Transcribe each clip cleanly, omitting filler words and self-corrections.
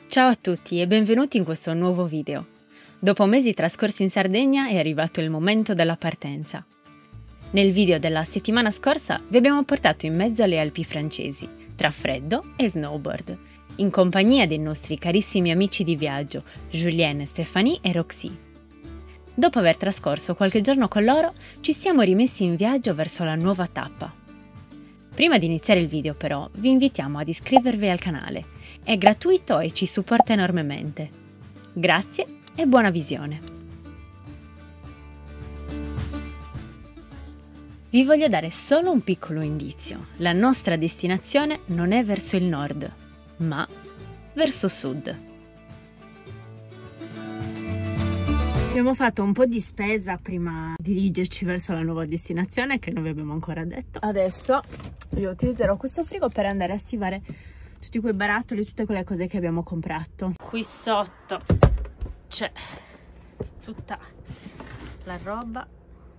Ciao a tutti e benvenuti in questo nuovo video. Dopo mesi trascorsi in Sardegna è arrivato il momento della partenza. Nel video della settimana scorsa vi abbiamo portato in mezzo alle Alpi francesi, tra freddo e snowboard, in compagnia dei nostri carissimi amici di viaggio Julien, Stéphanie e Roxy. Dopo aver trascorso qualche giorno con loro, ci siamo rimessi in viaggio verso la nuova tappa. Prima di iniziare il video però, vi invitiamo ad iscrivervi al canale. È gratuito e ci supporta enormemente. Grazie e buona visione! Vi voglio dare solo un piccolo indizio. La nostra destinazione non è verso il nord, ma verso sud. Abbiamo fatto un po' di spesa prima di dirigerci verso la nuova destinazione che non vi abbiamo ancora detto. Adesso io utilizzerò questo frigo per andare a stivare tutti quei barattoli, tutte quelle cose che abbiamo comprato. Qui sotto c'è tutta la roba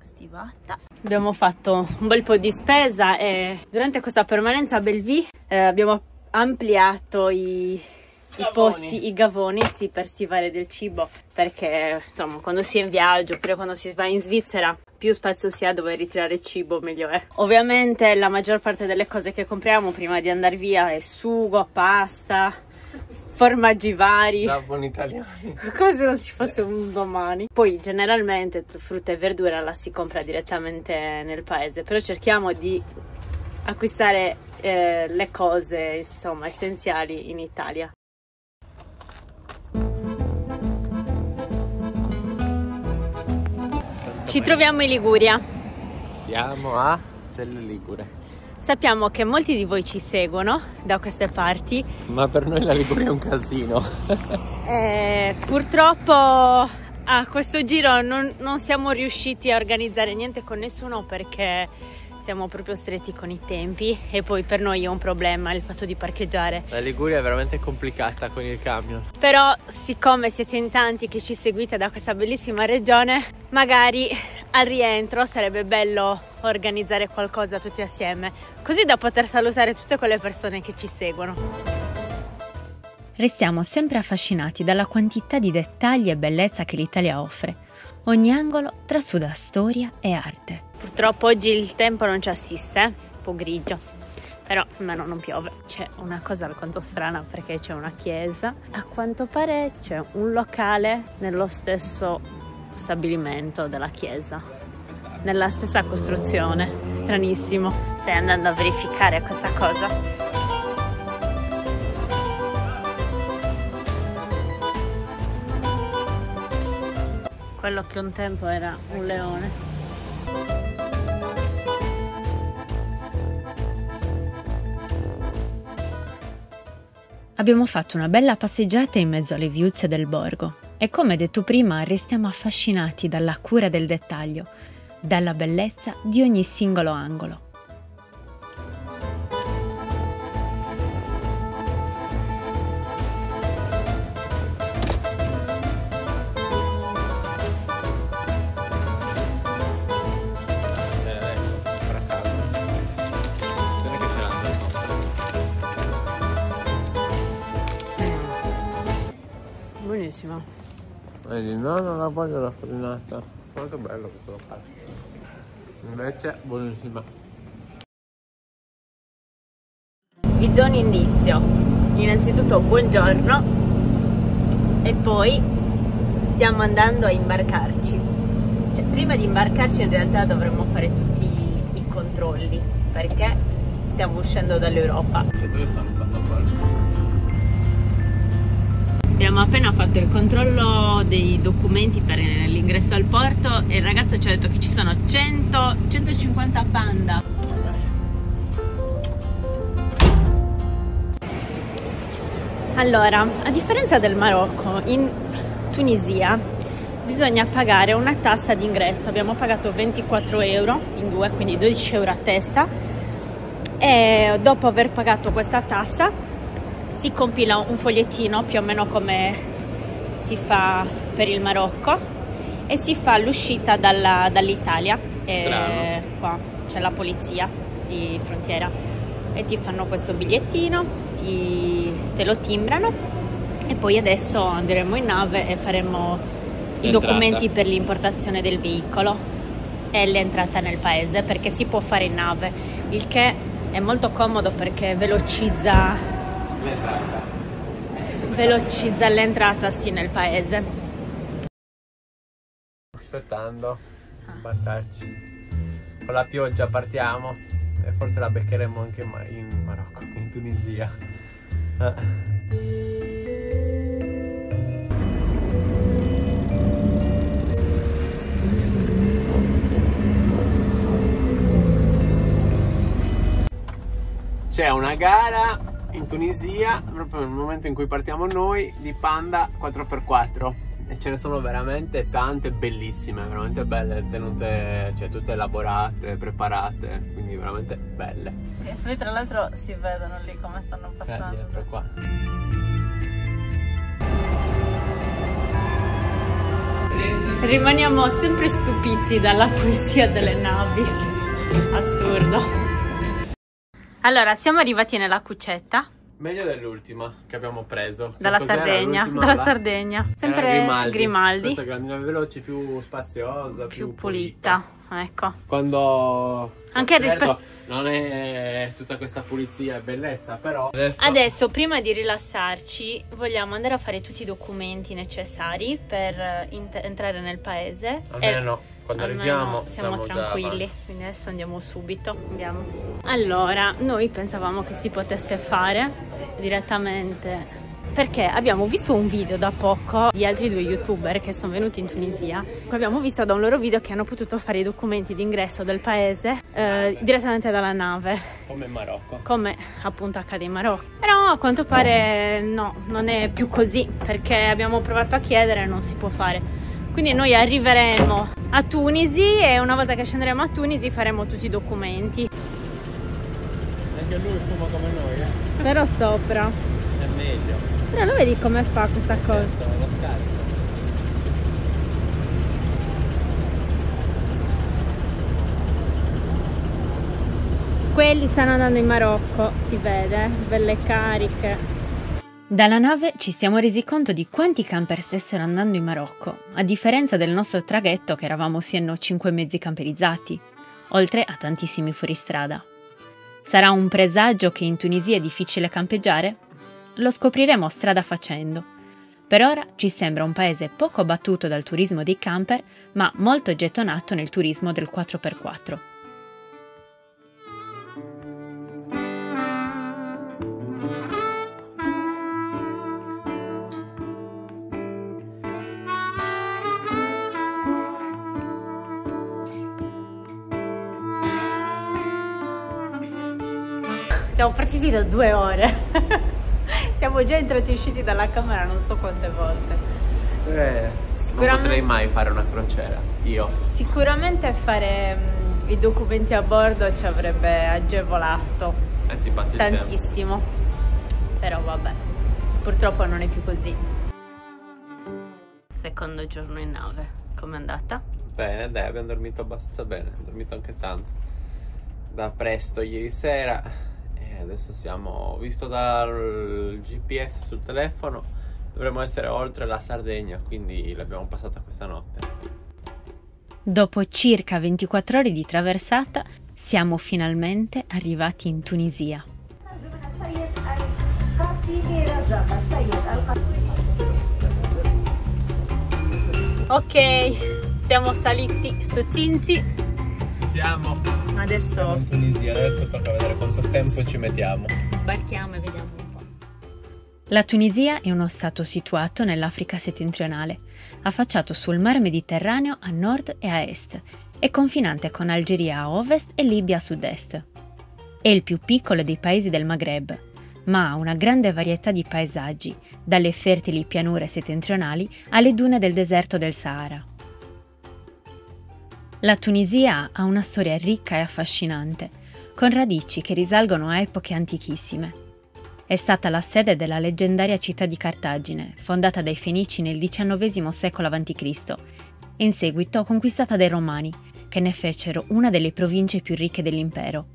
stivata. Abbiamo fatto un bel po' di spesa e durante questa permanenza a Belleville abbiamo ampliato i gavoni, sì, per stivare del cibo, perché insomma quando si è in viaggio oppure quando si va in Svizzera più spazio si ha dove ritirare cibo meglio è. Ovviamente la maggior parte delle cose che compriamo prima di andare via è sugo, pasta, formaggi vari, buoni italiani, come se non ci fosse un domani. Poi generalmente frutta e verdura la si compra direttamente nel paese, però cerchiamo di acquistare le cose insomma essenziali in Italia. Ci troviamo in Liguria. Siamo a Celle Ligure. Sappiamo che molti di voi ci seguono da queste parti. Ma per noi la Liguria è un casino. Purtroppo a questo giro non siamo riusciti a organizzare niente con nessuno perché siamo proprio stretti con i tempi e poi per noi è un problema il fatto di parcheggiare. La Liguria è veramente complicata con il camion. Però siccome siete in tanti che ci seguite da questa bellissima regione, magari al rientro sarebbe bello organizzare qualcosa tutti assieme, così da poter salutare tutte quelle persone che ci seguono. Restiamo sempre affascinati dalla quantità di dettagli e bellezza che l'Italia offre. Ogni angolo trasuda storia e arte. Purtroppo oggi il tempo non ci assiste, un po' grigio, però almeno non piove. C'è una cosa alquanto strana perché c'è una chiesa, a quanto pare c'è un locale nello stesso stabilimento della chiesa, nella stessa costruzione, stranissimo. Stai andando a verificare questa cosa? Quello che un tempo era un leone. Abbiamo fatto una bella passeggiata in mezzo alle viuzze del borgo e come detto prima restiamo affascinati dalla cura del dettaglio, dalla bellezza di ogni singolo angolo. Buonissima. Vedi, no, non la voglio la farinata. Guarda che bello questo locale. Invece, buonissima. Vi do un indizio. Innanzitutto buongiorno e poi stiamo andando a imbarcarci. Cioè, prima di imbarcarci in realtà dovremmo fare tutti i controlli perché stiamo uscendo dall'Europa. E dove sono i passaporti? Abbiamo appena fatto il controllo dei documenti per l'ingresso al porto e il ragazzo ci ha detto che ci sono 150 panda. Allora, a differenza del Marocco, in Tunisia bisogna pagare una tassa d'ingresso. Abbiamo pagato 24 euro in due, quindi 12 euro a testa, e dopo aver pagato questa tassa si compila un fogliettino più o meno come si fa per il Marocco e si fa l'uscita dall'Italia. Qua c'è la polizia di frontiera e ti fanno questo bigliettino, te lo timbrano e poi adesso andremo in nave e faremo i documenti per l'importazione del veicolo e l'entrata nel paese, perché si può fare in nave, il che è molto comodo perché velocizza l'entrata sì nel paese. Aspettando imbarcarci, con la pioggia partiamo e forse la beccheremo anche in Marocco, in Tunisia. C'è una gara in Tunisia, proprio nel momento in cui partiamo noi, di Panda 4x4 e ce ne sono veramente tante bellissime, veramente belle, tenute, cioè tutte elaborate, preparate, quindi veramente belle. E poi tra l'altro si vedono lì come stanno passando. Dietro qua. Rimaniamo sempre stupiti dalla poesia delle navi, assurdo. Allora, siamo arrivati nella cuccetta. Meglio dell'ultima che abbiamo preso. Dalla Sardegna, sempre Grimaldi. Questa grandina veloce, più spaziosa, più pulita. Ecco. Quando anche rispetto non è tutta questa pulizia e bellezza, però adesso prima di rilassarci vogliamo andare a fare tutti i documenti necessari per entrare nel paese. Almeno quando arriviamo siamo tranquilli, quindi adesso andiamo subito. Allora, noi pensavamo che si potesse fare direttamente, perché abbiamo visto un video da poco di altri 2 youtuber che sono venuti in Tunisia. Abbiamo visto da un loro video che hanno potuto fare i documenti d'ingresso del paese direttamente dalla nave, come in Marocco, come appunto accade in Marocco. Però a quanto pare no, non è più così, perché abbiamo provato a chiedere e non si può fare. Quindi noi arriveremo a Tunisi e una volta che scenderemo a Tunisi faremo tutti i documenti. Anche lui fuma come noi, Però sopra. È meglio. Però lo vedi come fa questa cosa? Lo scarico. Quelli stanno andando in Marocco, si vede, belle cariche. Dalla nave ci siamo resi conto di quanti camper stessero andando in Marocco, a differenza del nostro traghetto che eravamo sì e no 5 mezzi camperizzati, oltre a tantissimi fuoristrada. Sarà un presagio che in Tunisia è difficile campeggiare? Lo scopriremo strada facendo. Per ora ci sembra un paese poco battuto dal turismo dei camper, ma molto gettonato nel turismo del 4x4. Siamo partiti da 2 ore. Siamo già entrati e usciti dalla camera non so quante volte. Non potrei mai fare una crociera, io. Sicuramente fare i documenti a bordo ci avrebbe agevolato Si passa il tantissimo. Però vabbè, purtroppo non è più così. Secondo giorno in nave, com'è andata? Bene, dai, abbiamo dormito abbastanza bene, abbiamo dormito anche tanto. Da presto ieri sera. Adesso siamo, visto dal GPS sul telefono, dovremmo essere oltre la Sardegna, quindi l'abbiamo passata questa notte. Dopo circa 24 ore di traversata, siamo finalmente arrivati in Tunisia. Ok, siamo saliti su Cinzi. Siamo. Adesso siamo in Tunisia, adesso tocca vedere quanto tempo ci mettiamo. Sbarchiamo e vediamo un po'. La Tunisia è uno stato situato nell'Africa settentrionale, affacciato sul mar Mediterraneo a nord e a est, e confinante con Algeria a ovest e Libia a sud-est. È il più piccolo dei paesi del Maghreb, ma ha una grande varietà di paesaggi, dalle fertili pianure settentrionali alle dune del deserto del Sahara. La Tunisia ha una storia ricca e affascinante, con radici che risalgono a epoche antichissime. È stata la sede della leggendaria città di Cartagine, fondata dai Fenici nel XIX secolo a.C. e in seguito conquistata dai Romani, che ne fecero una delle province più ricche dell'impero.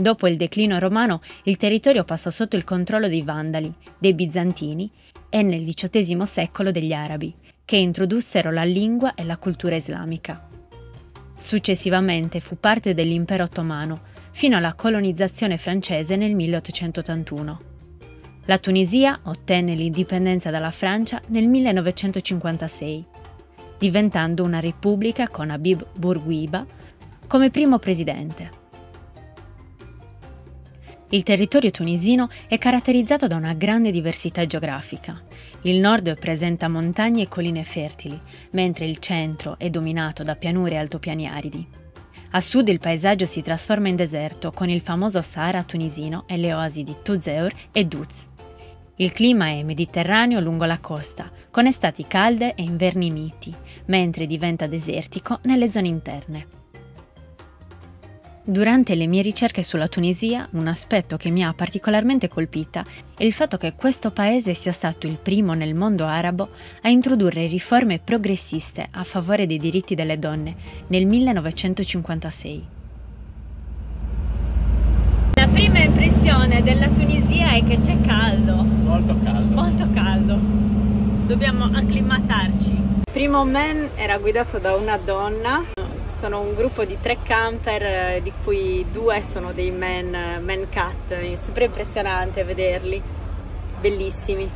Dopo il declino romano, il territorio passò sotto il controllo dei Vandali, dei Bizantini e nel XVIII secolo degli Arabi, che introdussero la lingua e la cultura islamica. Successivamente fu parte dell'Impero Ottomano, fino alla colonizzazione francese nel 1881. La Tunisia ottenne l'indipendenza dalla Francia nel 1956, diventando una repubblica con Habib Bourguiba come primo presidente. Il territorio tunisino è caratterizzato da una grande diversità geografica. Il nord presenta montagne e colline fertili, mentre il centro è dominato da pianure e altopiani aridi. A sud il paesaggio si trasforma in deserto con il famoso Sahara tunisino e le oasi di Tuzeur e Duz. Il clima è mediterraneo lungo la costa, con estati calde e inverni miti, mentre diventa desertico nelle zone interne. Durante le mie ricerche sulla Tunisia, un aspetto che mi ha particolarmente colpita è il fatto che questo paese sia stato il primo nel mondo arabo a introdurre riforme progressiste a favore dei diritti delle donne nel 1956. La prima impressione della Tunisia è che c'è caldo. Molto caldo. Molto caldo. Dobbiamo acclimatarci. Il primo man era guidato da una donna. Sono un gruppo di 3 camper, di cui 2 sono dei man cat. È sempre impressionante vederli, bellissimi.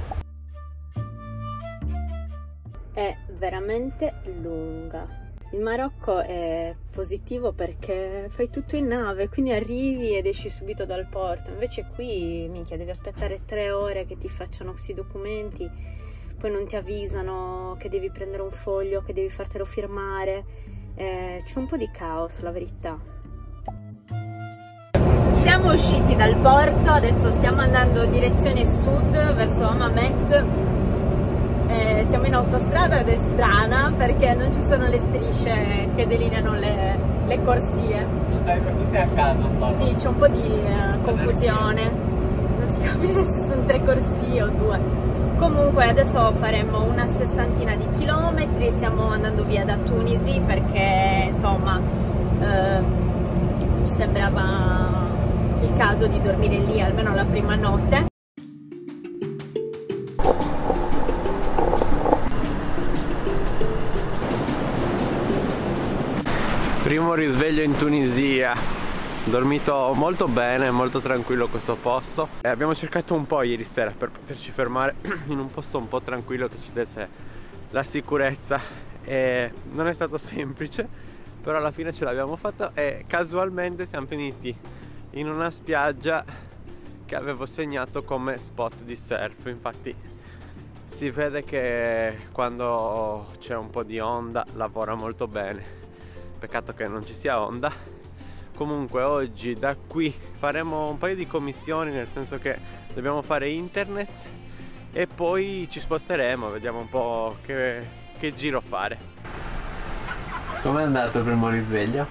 È veramente lunga. Il Marocco è positivo perché fai tutto in nave, quindi arrivi ed esci subito dal porto. Invece qui, minchia, devi aspettare 3 ore che ti facciano questi documenti, poi non ti avvisano che devi prendere un foglio, che devi fartelo firmare. C'è un po' di caos, la verità. Siamo usciti dal porto, adesso stiamo andando direzione sud verso Hammamet. Siamo in autostrada ed è strana perché non ci sono le strisce che delineano le corsie. Non sai per tutte a caso solo. Sì, c'è un po' di confusione, non si capisce se sono 3 corsie o 2. Comunque adesso faremo una 60ina di chilometri, stiamo andando via da Tunisi perché insomma ci sembrava il caso di dormire lì almeno la prima notte. Primo risveglio in Tunisia. Dormito molto bene, molto tranquillo questo posto. Abbiamo cercato un po' ieri sera per poterci fermare in un posto un po' tranquillo che ci desse la sicurezza e non è stato semplice, però alla fine ce l'abbiamo fatta e casualmente siamo finiti in una spiaggia che avevo segnato come spot di surf. Infatti si vede che quando c'è un po' di onda lavora molto bene. Peccato che non ci sia onda. Comunque oggi da qui faremo un paio di commissioni, nel senso che dobbiamo fare internet e poi ci sposteremo, vediamo un po' che giro fare. Com'è andato il primo risveglio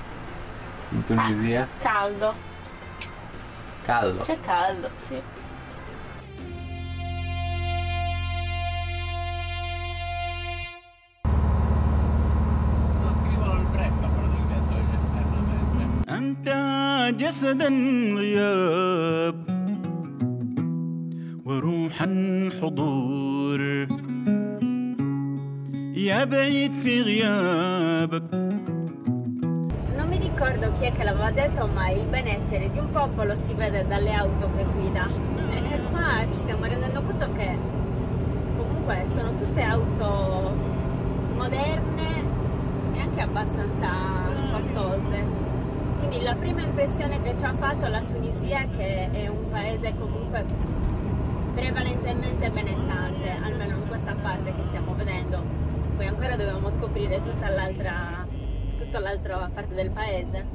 in Tunisia? Caldo. Caldo? C'è caldo, sì. جسدا غياب وروحا حضور يا بعيد في غيابك. Non mi ricordo chi è che l'aveva detto, ma il benessere di un popolo si vede dalle auto che guida. E qua ci stiamo rendendo conto che comunque sono tutte auto moderne e anche abbastanza costose. Quindi la prima impressione che ci ha fatto la Tunisia è che è un paese comunque prevalentemente benestante, almeno in questa parte che stiamo vedendo. Poi ancora dobbiamo scoprire tutta l'altra parte del paese.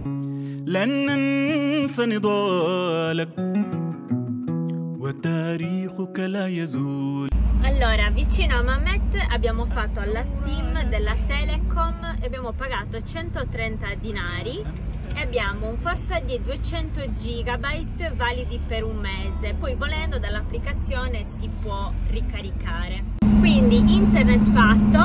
Allora, vicino a Hammamet abbiamo fatto la SIM della Telecom e abbiamo pagato 130 dinari e abbiamo un forfait di 200 GB validi per un mese. Poi volendo dall'applicazione si può ricaricare. Quindi internet fatto,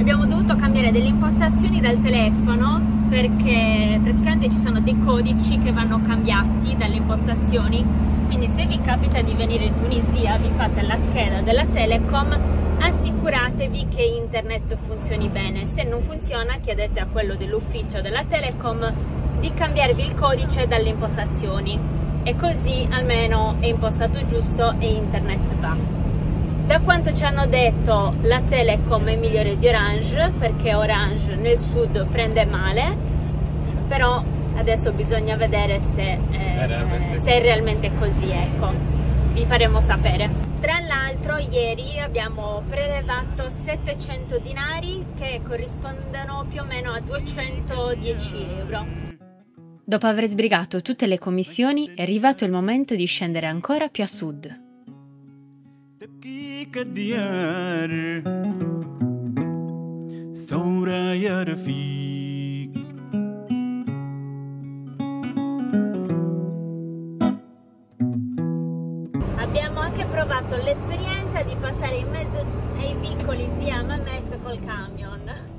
abbiamo dovuto cambiare delle impostazioni del telefono perché praticamente ci sono dei codici che vanno cambiati dalle impostazioni, quindi se vi capita di venire in Tunisia, vi fate la scheda della Telecom, assicuratevi che internet funzioni bene. Se non funziona, chiedete a quello dell'ufficio della Telecom di cambiarvi il codice dalle impostazioni, e così almeno è impostato giusto e internet va. Da quanto ci hanno detto, la Telecom è migliore di Orange, perché Orange nel sud prende male, però adesso bisogna vedere se è realmente così, ecco, vi faremo sapere. Tra l'altro ieri abbiamo prelevato 700 dinari che corrispondono più o meno a 210 euro. Dopo aver sbrigato tutte le commissioni è arrivato il momento di scendere ancora più a sud. Abbiamo anche provato l'esperienza di passare in mezzo ai vicoli di Hammamet col camion.